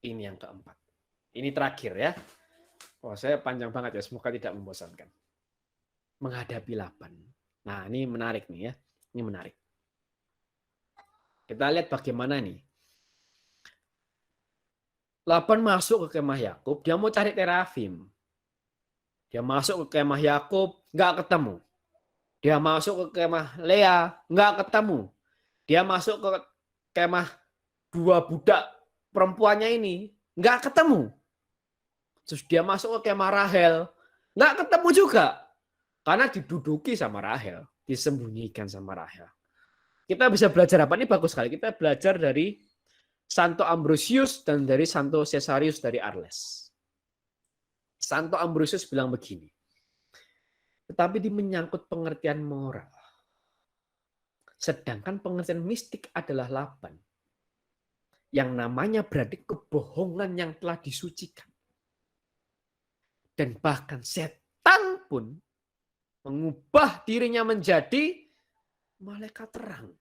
Ini yang keempat. Ini terakhir ya. Oh, saya panjang banget ya, semoga tidak membosankan. Menghadapi 8. Nah, ini menarik nih ya. Ini menarik. Kita lihat bagaimana nih. Laban masuk ke kemah Yakub, dia mau cari terafim. Dia masuk ke kemah Yakub, nggak ketemu. Dia masuk ke kemah Lea, nggak ketemu. Dia masuk ke kemah dua budak perempuannya ini, nggak ketemu. Terus dia masuk ke kemah Rahel, nggak ketemu juga. Karena diduduki sama Rahel, disembunyikan sama Rahel. Kita bisa belajar apa? Ini bagus sekali. Kita belajar dari Santo Ambrosius dan dari Santo Caesarius dari Arles. Santo Ambrosius bilang begini, tetapi di menyangkut pengertian moral, sedangkan pengertian mistik adalah 8. Yang namanya berarti kebohongan yang telah disucikan. Dan bahkan setan pun mengubah dirinya menjadi malaikat terang.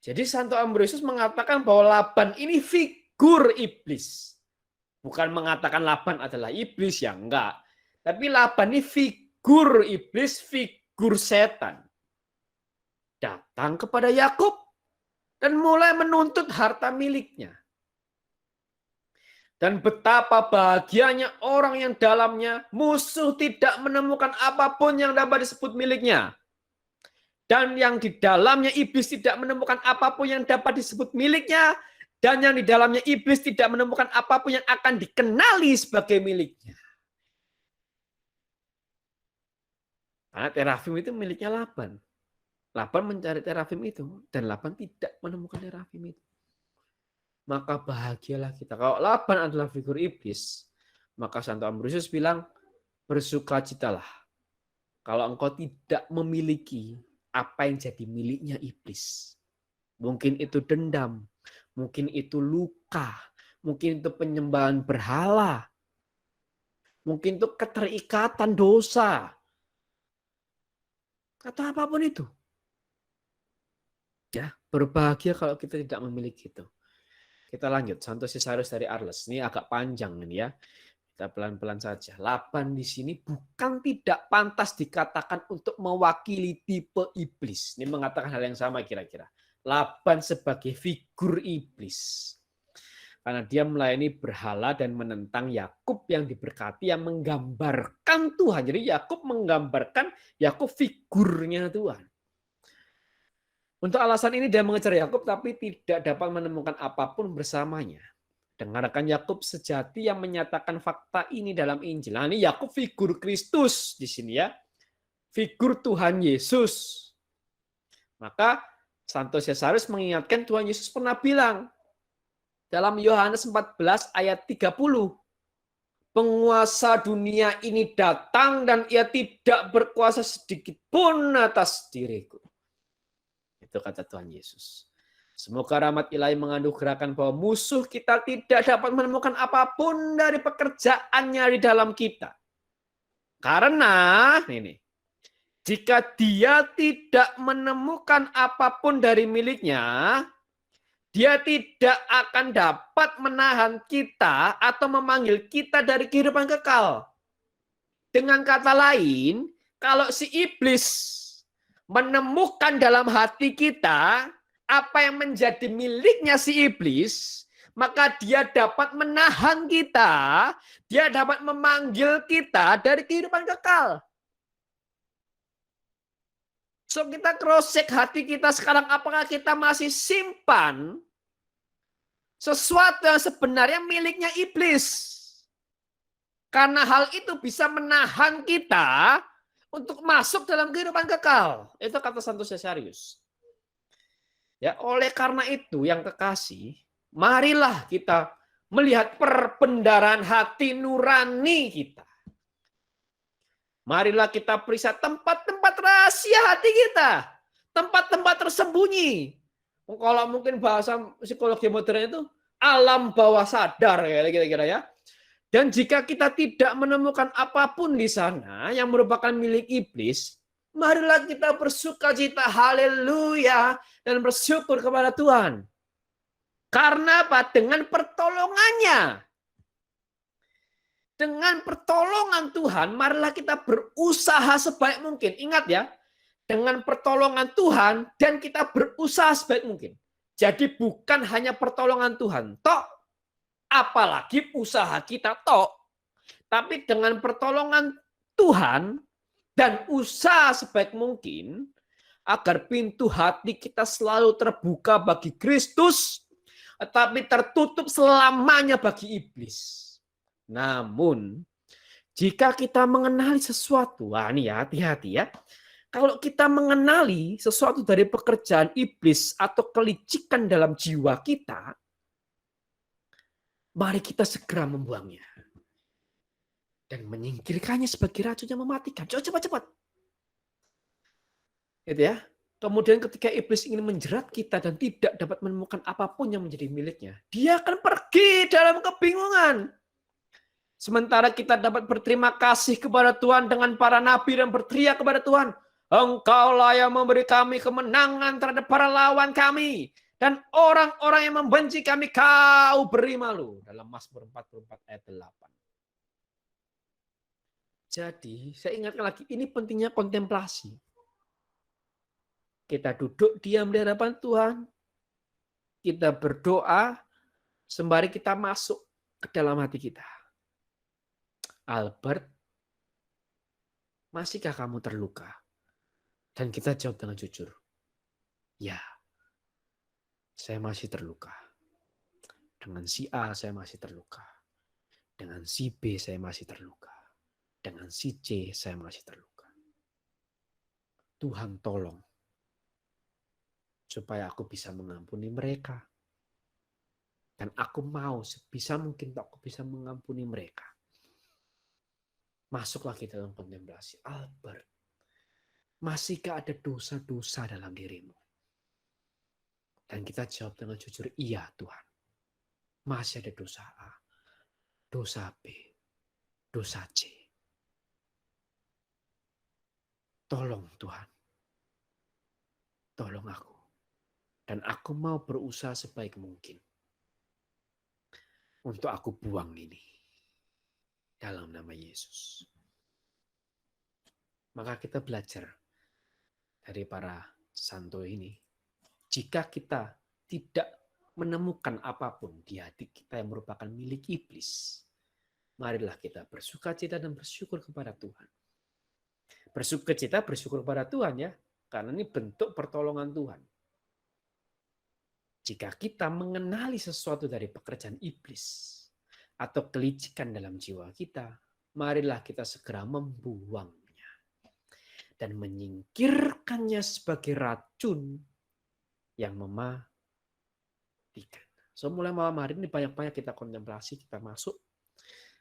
Jadi Santo Ambrosius mengatakan bahwa Laban ini figur iblis. Bukan mengatakan Laban adalah iblis, ya enggak. Tapi Laban ini figur iblis, figur setan. Datang kepada Yakub dan mulai menuntut harta miliknya. Dan betapa bahagianya orang yang dalamnya musuh tidak menemukan apapun yang dapat disebut miliknya. Dan yang di dalamnya iblis tidak menemukan apapun yang dapat disebut miliknya. Dan yang di dalamnya iblis tidak menemukan apapun yang akan dikenali sebagai miliknya. Karena terafim itu miliknya Laban. Laban mencari terafim itu. Dan Laban tidak menemukan terafim itu. Maka bahagialah kita. Kalau Laban adalah figur iblis, maka Santo Ambrosius bilang, bersukacitalah kalau engkau tidak memiliki apa yang jadi miliknya iblis. Mungkin itu dendam, mungkin itu luka, mungkin itu penyembahan berhala, mungkin itu keterikatan dosa, atau apapun itu. Ya, berbahagia kalau kita tidak memiliki itu. Kita lanjut, Santo Caesarius dari Arles. Ini agak panjang ini ya. Kita pelan-pelan saja. Laban di sini bukan tidak pantas dikatakan untuk mewakili tipe iblis. Ini mengatakan hal yang sama kira-kira. Laban sebagai figur iblis. Karena dia melayani berhala dan menentang Yakub yang diberkati, yang menggambarkan Tuhan. Jadi Yakub menggambarkan, Yakub figurnya Tuhan. Untuk alasan ini dia mengejar Yakub tapi tidak dapat menemukan apapun bersamanya. Dengarkan Yakub sejati yang menyatakan fakta ini dalam Injil. Nah, ini Yakub figur Kristus di sini ya. Figur Tuhan Yesus. Maka Santo Caesarius mengingatkan Tuhan Yesus pernah bilang dalam Yohanes 14 ayat 30. Penguasa dunia ini datang dan ia tidak berkuasa sedikit pun atas diriku. Itu kata Tuhan Yesus. Semoga rahmat ilahi menganugerahkan bahwa musuh kita tidak dapat menemukan apapun dari pekerjaannya di dalam kita. Karena ini, jika dia tidak menemukan apapun dari miliknya, dia tidak akan dapat menahan kita atau memanggil kita dari kehidupan kekal. Dengan kata lain, kalau si iblis menemukan dalam hati kita apa yang menjadi miliknya si iblis, maka dia dapat menahan kita, dia dapat memanggil kita dari kehidupan kekal. So kita cross-check hati kita sekarang, apakah kita masih simpan sesuatu yang sebenarnya miliknya iblis. Karena hal itu bisa menahan kita untuk masuk dalam kehidupan kekal. Itu kata Santo Caesarius. Ya, oleh karena itu yang kekasih, marilah kita melihat perbendaharaan hati nurani kita. Marilah kita periksa tempat-tempat rahasia hati kita. Tempat-tempat tersembunyi. Kalau mungkin bahasa psikologi modern itu alam bawah sadar kira-kira ya. Dan jika kita tidak menemukan apapun di sana yang merupakan milik iblis, marilah kita bersukacita, haleluya, dan bersyukur kepada Tuhan. Karena apa? Dengan pertolongannya. Dengan pertolongan Tuhan, marilah kita berusaha sebaik mungkin. Ingat ya, dengan pertolongan Tuhan dan kita berusaha sebaik mungkin. Jadi bukan hanya pertolongan Tuhan, tok, apalagi usaha kita tok. Tapi dengan pertolongan Tuhan dan usaha sebaik mungkin, agar pintu hati kita selalu terbuka bagi Kristus, tetapi tertutup selamanya bagi iblis. Namun, jika kita mengenali sesuatu, wah ini ya hati-hati ya. Kalau kita mengenali sesuatu dari pekerjaan iblis atau kelicikan dalam jiwa kita, mari kita segera membuangnya. Dan menyingkirkannya sebagai racun yang mematikan. Cepat-cepat. Gitu ya. Kemudian ketika iblis ingin menjerat kita dan tidak dapat menemukan apapun yang menjadi miliknya, dia akan pergi dalam kebingungan. Sementara kita dapat berterima kasih kepada Tuhan dengan para nabi dan berteriak kepada Tuhan, Engkaulah yang memberi kami kemenangan terhadap para lawan kami. Dan orang-orang yang membenci kami kau beri malu. Dalam Mazmur 44 ayat 8. Jadi saya ingatkan lagi, ini pentingnya kontemplasi. Kita duduk diam di hadapan Tuhan. Kita berdoa sembari kita masuk ke dalam hati kita. Albert, masihkah kamu terluka? Dan kita jawab dengan jujur. Ya, saya masih terluka. Dengan si A saya masih terluka. Dengan si B saya masih terluka. Dengan si C saya masih terluka. Tuhan tolong. Supaya aku bisa mengampuni mereka. Dan aku mau sebisa mungkin aku bisa mengampuni mereka. Masuk lagi dalam kontemplasi. Albert, masihkah ada dosa-dosa dalam dirimu? Dan kita jawab dengan jujur, iya Tuhan. Masih ada dosa A, dosa B, dosa C. Tolong Tuhan. Tolong aku. Dan aku mau berusaha sebaik mungkin. Untuk aku buang ini. Dalam nama Yesus. Maka kita belajar dari para santo ini. Jika kita tidak menemukan apapun di hati kita yang merupakan milik iblis, marilah kita bersukacita dan bersyukur kepada Tuhan. Bersukacita, bersyukur kepada Tuhan ya. Karena ini bentuk pertolongan Tuhan. Jika kita mengenali sesuatu dari pekerjaan iblis, atau kelicikan dalam jiwa kita, marilah kita segera membuangnya dan menyingkirkannya sebagai racun yang mematikan. So mulai malam hari ini banyak-banyak kita kontemplasi, kita masuk,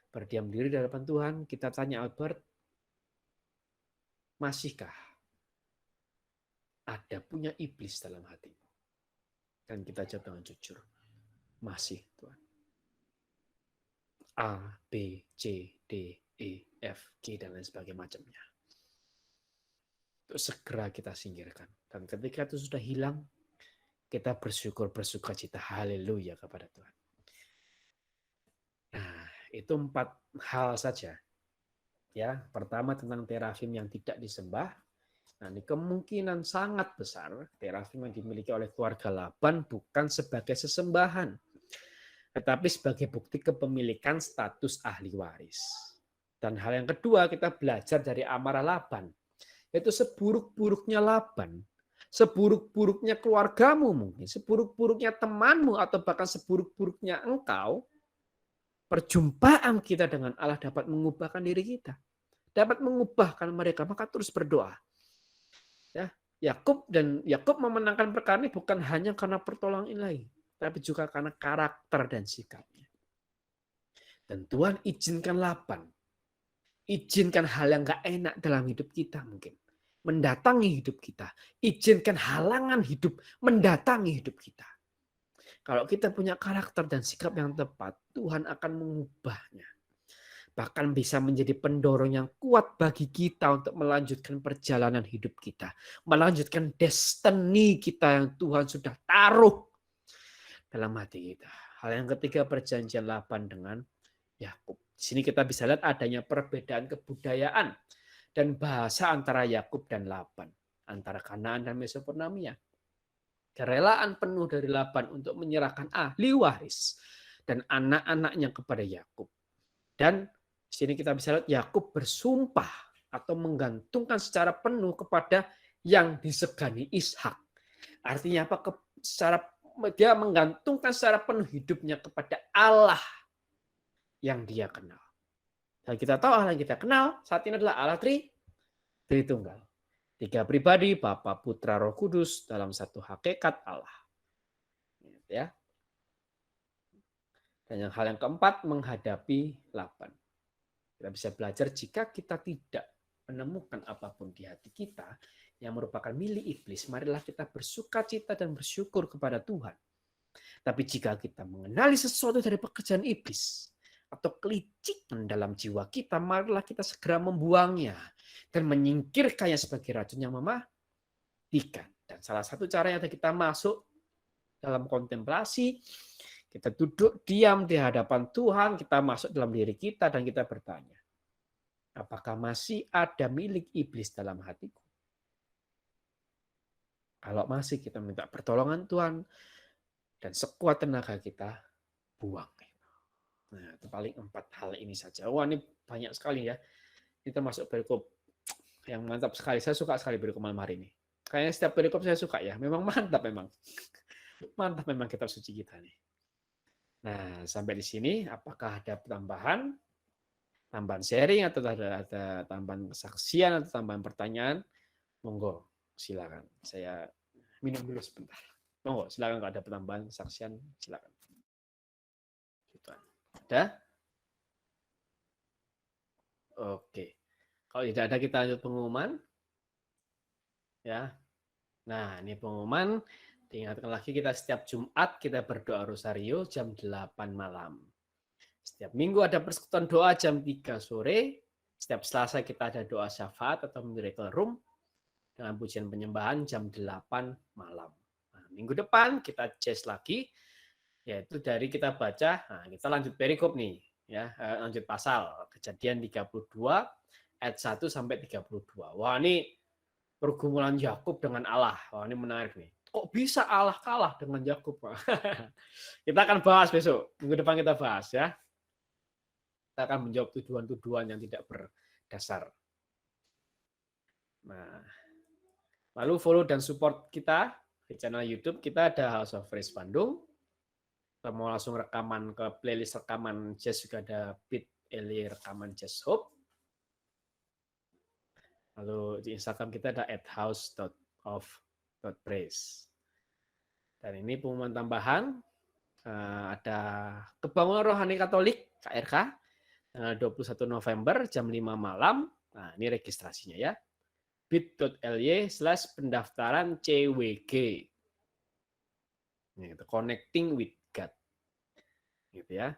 berdiam diri di hadapan Tuhan, kita tanya Albert, masihkah ada punya iblis dalam hatimu? Dan kita jawab dengan jujur, masih Tuhan. A, B, C, D, E, F, G, dan lain sebagainya macamnya. Itu segera kita singkirkan. Dan ketika itu sudah hilang, kita bersuka cita, haleluya kepada Tuhan. Nah, itu 4 hal saja. Ya, pertama tentang terafim yang tidak disembah. Nah, ini kemungkinan sangat besar terafim yang dimiliki oleh keluarga Laban bukan sebagai sesembahan, tetapi sebagai bukti kepemilikan status ahli waris. Dan hal yang kedua, kita belajar dari amarah Laban. Yaitu seburuk-buruknya Laban, seburuk-buruknya keluargamu mungkin, seburuk-buruknya temanmu, atau bahkan seburuk-buruknya engkau, perjumpaan kita dengan Allah dapat mengubahkan diri kita. Dapat mengubahkan mereka, maka terus berdoa. Ya, Yakub memenangkan perkara ini bukan hanya karena pertolongan ilahi, tapi juga karena karakter dan sikapnya. Dan Tuhan izinkan Laban, izinkan hal yang gak enak dalam hidup kita mungkin, mendatangi hidup kita. Izinkan halangan hidup mendatangi hidup kita. Kalau kita punya karakter dan sikap yang tepat, Tuhan akan mengubahnya. Bahkan bisa menjadi pendorong yang kuat bagi kita untuk melanjutkan perjalanan hidup kita. Melanjutkan destiny kita yang Tuhan sudah taruh dalam hati kita. Hal yang ketiga, perjanjian Laban dengan Yakub. Di sini kita bisa lihat adanya perbedaan kebudayaan dan bahasa antara Yakub dan Laban, antara Kanaan dan Mesopotamia. Kerelaan penuh dari Laban untuk menyerahkan ahli waris dan anak-anaknya kepada Yakub. Dan di sini kita bisa lihat Yakub bersumpah atau menggantungkan secara penuh kepada yang disegani Ishak. Artinya apa? Dia menggantungkan secara penuh hidupnya kepada Allah yang dia kenal. Dan kita tahu Allah yang kita kenal saat ini adalah Allah Tritunggal. 3 pribadi, Bapa, Putra, Roh Kudus dalam satu hakikat Allah. Ya. Dan hal yang keempat, menghadapi Laban. Kita bisa belajar jika kita tidak menemukan apapun di hati kita yang merupakan milik iblis, marilah kita bersuka cita dan bersyukur kepada Tuhan. Tapi jika kita mengenali sesuatu dari pekerjaan iblis atau kelicikan dalam jiwa kita, marilah kita segera membuangnya dan menyingkirkannya sebagai racun yang mematikan. Dan salah satu caranya kita masuk dalam kontemplasi, kita duduk diam di hadapan Tuhan, kita masuk dalam diri kita dan kita bertanya, apakah masih ada milik iblis dalam hatiku? Kalau masih, kita minta pertolongan Tuhan dan sekuat tenaga kita buang. Nah, itu paling 4 hal ini saja. Wah, ini banyak sekali ya. Ini termasuk perikop yang mantap sekali. Saya suka sekali perikop malam hari ini. Kayaknya setiap perikop saya suka ya. Memang mantap memang. Mantap memang kitab suci kita nih. Nah, sampai di sini apakah ada tambahan sharing atau ada tambahan kesaksian atau tambahan pertanyaan? Monggo, silakan. Saya minum dulu sebentar. Monggo, silakan kalau ada tambahan kesaksian, silakan. Ada? Oke. Kalau tidak ada, kita lanjut pengumuman. Ya. Nah, ini pengumuman. Diingatkan lagi, kita setiap Jumat kita berdoa rosario jam 8 malam. Setiap minggu ada persekutuan doa jam 3 sore. Setiap Selasa kita ada doa syafaat atau miracle room dengan pujian penyembahan jam 8 malam. Nah, minggu depan kita jazz lagi, yaitu dari kita baca, nah kita lanjut perikop nih. Ya, lanjut pasal Kejadian 32 ayat 1 sampai 32. Wah, ini pergumulan Yakub dengan Allah. Wah, ini menarik nih. Kok bisa Allah kalah dengan Yakub? Kita akan bahas besok. Minggu depan kita bahas ya. Kita akan menjawab tuduhan-tuduhan yang tidak berdasar. Nah, lalu follow dan support kita di channel YouTube. Kita ada House of Praise Bandung. Kita mau langsung rekaman ke playlist rekaman jazz, juga ada bit.ly rekaman jazz hope. Lalu di Instagram kita ada @house.of.praise. Dan ini pengumuman tambahan, ada Kebangunan Rohani Katolik KRK tanggal 21 November jam 5 malam. Nah, ini registrasinya ya. bit.ly/pendaftaran CWG. Ini connecting with God. Gitu ya.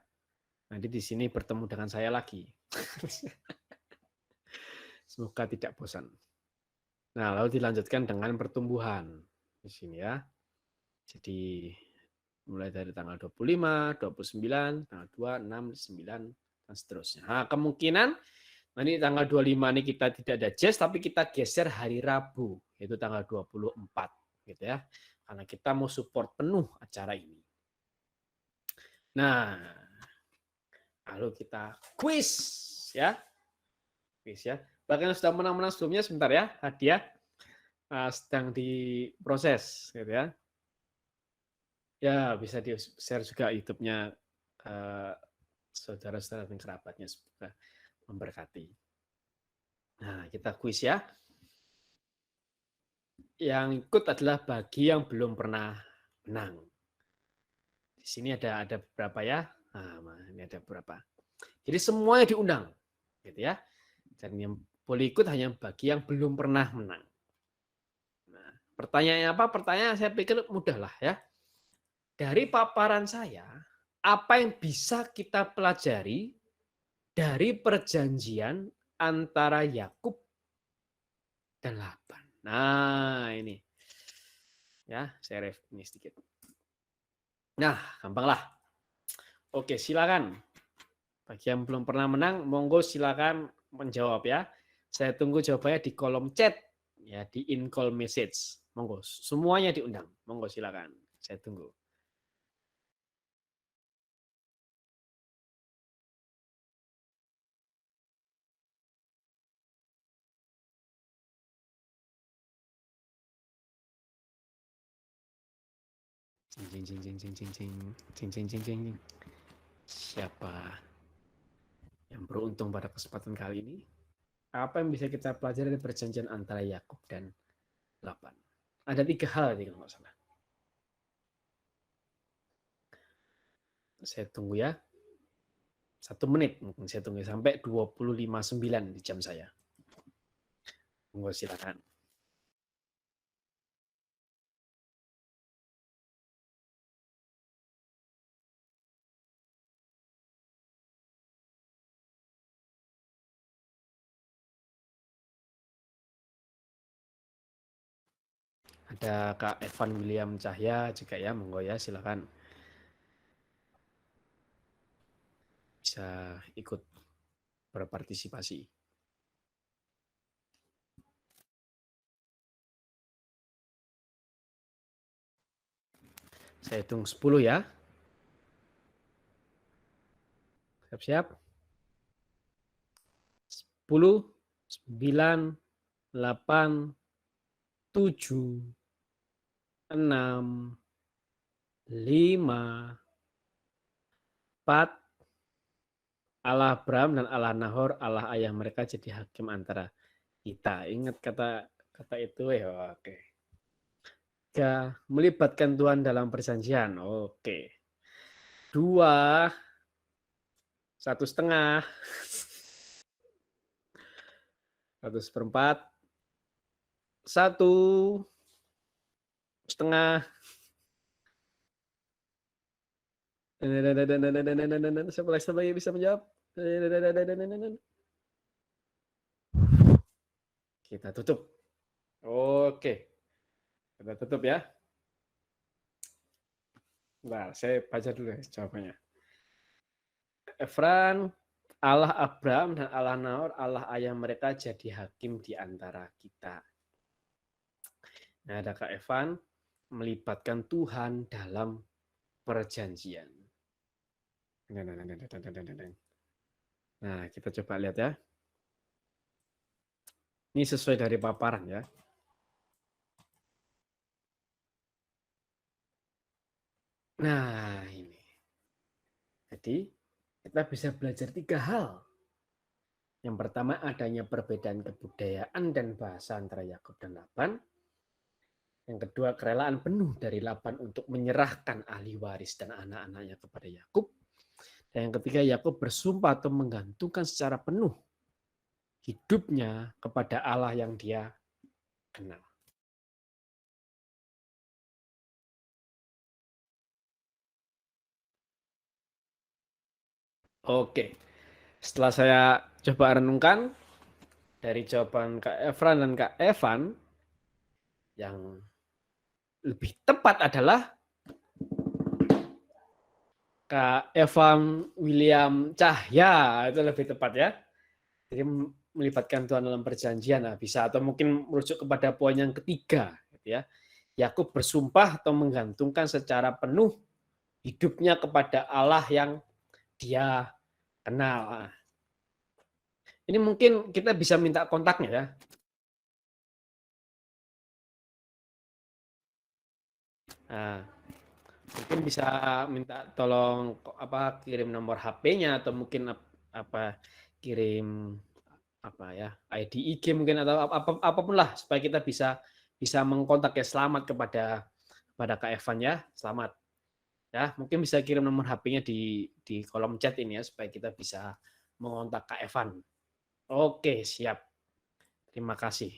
Nanti di sini bertemu dengan saya lagi. Semoga tidak bosan. Nah, lalu dilanjutkan dengan pertumbuhan di sini ya. Jadi mulai dari tanggal 25, 29, tanggal 2, 6, 9 dan seterusnya. Nah, kemungkinan nanti tanggal 25 ini kita tidak ada jazz, tapi kita geser hari Rabu, yaitu tanggal 24 gitu ya. Karena kita mau support penuh acara ini. Nah, lalu kita quiz ya. Quiz ya. Bahkan sudah menang-menang sebelumnya, sebentar ya, hadiah sedang diproses gitu ya. Ya, bisa di-share juga YouTube-nya saudara-saudara dan kerabatnya, semoga memberkati. Nah, kita quiz ya. Yang ikut adalah bagi yang belum pernah menang. Di sini ada beberapa ya. Nah, ini ada beberapa. Jadi semuanya diundang, gitu ya. Dan yang boleh ikut hanya bagi yang belum pernah menang. Nah, pertanyaannya apa? Pertanyaan saya pikir mudah lah ya. Dari paparan saya, apa yang bisa kita pelajari dari perjanjian antara Yakub dan Laban? Nah, ini. Ya, saya review ini sedikit. Nah, gampang lah. Oke, silakan. Bagi yang belum pernah menang, monggo silakan menjawab ya. Saya tunggu jawabannya di kolom chat, ya di in call message. Monggo, semuanya diundang. Monggo silakan. Saya tunggu. Cing, cing, cing, cing, cing, cing, cing, cing, cing, cing, cing. Siapa yang beruntung pada kesempatan kali ini? Apa yang bisa kita pelajari dari perjanjian antara Yakub dan Laban? Ada 3 hal nih kalau nggak salah. Saya tunggu ya. 1 menit mungkin saya tunggu sampai 25:09 di jam saya. Monggo silakan. Ada Kak Evan William Cahya juga ya, monggo ya silakan bisa ikut berpartisipasi. Saya hitung 10 ya. Siap-siap. 10, 9, 8, 7, 6, 5, 4. Allah Abraham dan Allah Nahor, Allah ayah mereka jadi hakim antara kita. Ingat kata itu ya. Oke. 3, melibatkan Tuhan dalam perjanjian. Oke. 2, 1,5, 1/4, 1,5. Siapa lagi bisa menjawab? Kita tutup. Oke. Kita tutup ya. Nah, saya baca dulu ya jawabannya. Efran, Allah Abraham dan Allah Nahor, Allah ayah mereka jadi hakim di antara kita. Nah, ada Kak Evan, melibatkan Tuhan dalam perjanjian. Nah, kita coba lihat ya. Ini sesuai dari paparan ya. Nah, ini. Jadi, kita bisa belajar 3 hal. Yang pertama, adanya perbedaan kebudayaan dan bahasa antara Yakub dan Laban. Yang kedua, kerelaan penuh dari Laban untuk menyerahkan ahli waris dan anak-anaknya kepada Yakub. Dan yang ketiga, Yakub bersumpah atau menggantungkan secara penuh hidupnya kepada Allah yang dia kenal. Oke, setelah saya coba renungkan dari jawaban Kak Efran dan Kak Evan, yang lebih tepat adalah Kak Evan William Cahya, itu lebih tepat ya. Jadi melibatkan Tuhan dalam perjanjian, nah, bisa atau mungkin merujuk kepada poin yang ketiga, gitu ya. Yakub bersumpah atau menggantungkan secara penuh hidupnya kepada Allah yang dia kenal. Ini mungkin kita bisa minta kontaknya ya. Nah, mungkin bisa minta tolong kirim nomor HP-nya atau mungkin kirim ya ID IG mungkin atau apapun lah supaya kita bisa mengkontak ya. Selamat kepada Kak Evan ya. Selamat. Ya, mungkin bisa kirim nomor HP-nya di kolom chat ini ya supaya kita bisa mengontak Kak Evan. Oke, siap. Terima kasih.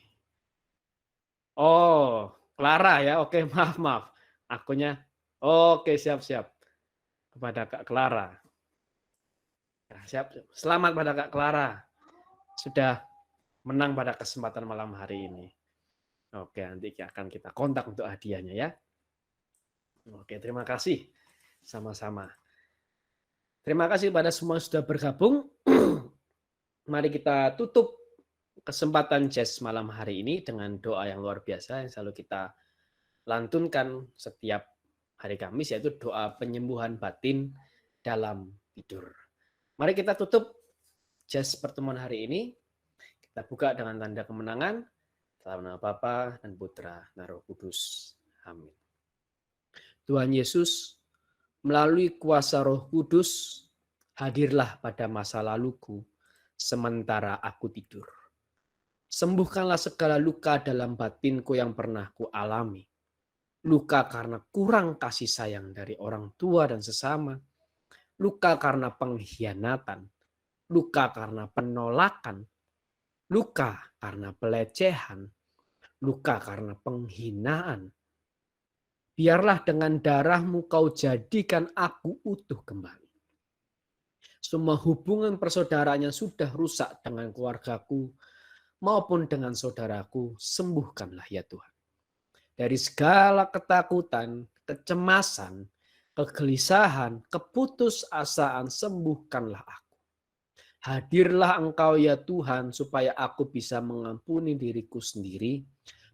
Oh, Clara ya. Oke, maaf. Akunnya. Oke, siap. Kepada Kak Clara. Nah, siap. Selamat pada Kak Clara. Sudah menang pada kesempatan malam hari ini. Oke, nanti akan kita kontak untuk hadiahnya ya. Oke, terima kasih. sama-sama. Terima kasih pada semua yang sudah bergabung. Mari kita tutup kesempatan Jazz malam hari ini dengan doa yang luar biasa yang selalu kita lantunkan setiap hari Kamis, yaitu doa penyembuhan batin dalam tidur. Mari kita tutup Jazz pertemuan hari ini. Kita buka dengan tanda kemenangan. Dalam nama Bapa dan Putra dan Roh Kudus. Amin. Tuhan Yesus, melalui kuasa Roh Kudus, hadirlah pada masa laluku sementara aku tidur. Sembuhkanlah segala luka dalam batinku yang pernah kualami. Luka karena kurang kasih sayang dari orang tua dan sesama. Luka karena pengkhianatan. Luka karena penolakan. Luka karena pelecehan. Luka karena penghinaan. Biarlah dengan darah-Mu Kau jadikan aku utuh kembali. Semua hubungan persaudaraan yang sudah rusak dengan keluargaku maupun dengan saudaraku, sembuhkanlah ya Tuhan. Dari segala ketakutan, kecemasan, kegelisahan, keputusasaan, sembuhkanlah aku. Hadirlah Engkau ya Tuhan, supaya aku bisa mengampuni diriku sendiri,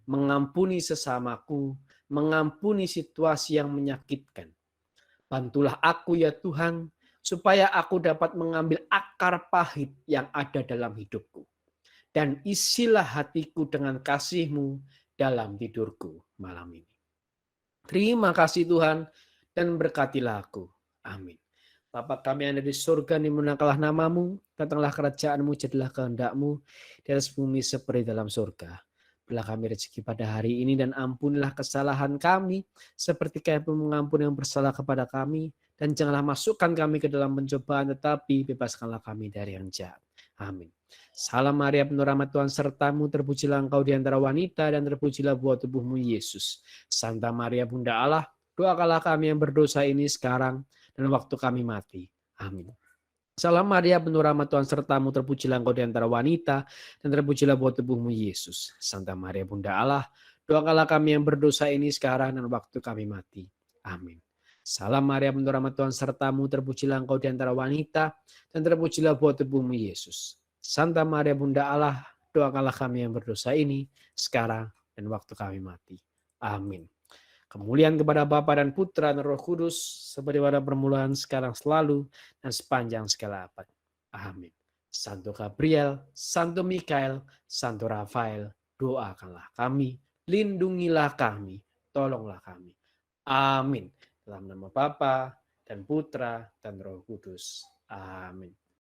mengampuni sesamaku, mengampuni situasi yang menyakitkan. Bantulah aku ya Tuhan, supaya aku dapat mengambil akar pahit yang ada dalam hidupku. Dan isilah hatiku dengan kasih-Mu dalam tidurku malam ini. Terima kasih Tuhan, dan berkatilah aku. Amin. Bapa kami yang ada di surga, dimuliakanlah nama-Mu, datanglah kerajaan-Mu, jadilah kehendak-Mu di atas bumi seperti dalam surga. Berilah kami rezeki pada hari ini, dan ampunilah kesalahan kami, seperti kami pun mengampuni yang bersalah kepada kami, dan janganlah masukkan kami ke dalam pencobaan, tetapi bebaskanlah kami dari yang jahat. Amin. Salam Maria, penuh rahmat Tuhan sertamu, terpujilah engkau di antara wanita, dan terpujilah buah tubuhmu Yesus. Santa Maria Bunda Allah, doakanlah kami yang berdosa ini sekarang dan waktu kami mati. Amin. Salam Maria, penuh rahmat Tuhan sertamu, terpujilah engkau di antara wanita, dan terpujilah buah tubuhmu Yesus. Santa Maria Bunda Allah, doakanlah kami yang berdosa ini sekarang dan waktu kami mati. Amin. Salam Maria, penuh rahmat Tuhan sertamu, terpujilah engkau di antara wanita, dan terpujilah buah tubuhmu Yesus. Santa Maria Bunda Allah, doakanlah kami yang berdosa ini sekarang dan waktu kami mati. Amin. Kemuliaan kepada Bapa dan Putra dan Roh Kudus, seperti pada permulaan, sekarang, selalu, dan sepanjang segala abad. Amin. Santo Gabriel, Santo Mikael, Santo Rafael, doakanlah kami, lindungilah kami, tolonglah kami. Amin. Dalam nama Bapa dan Putra dan Roh Kudus. Amin.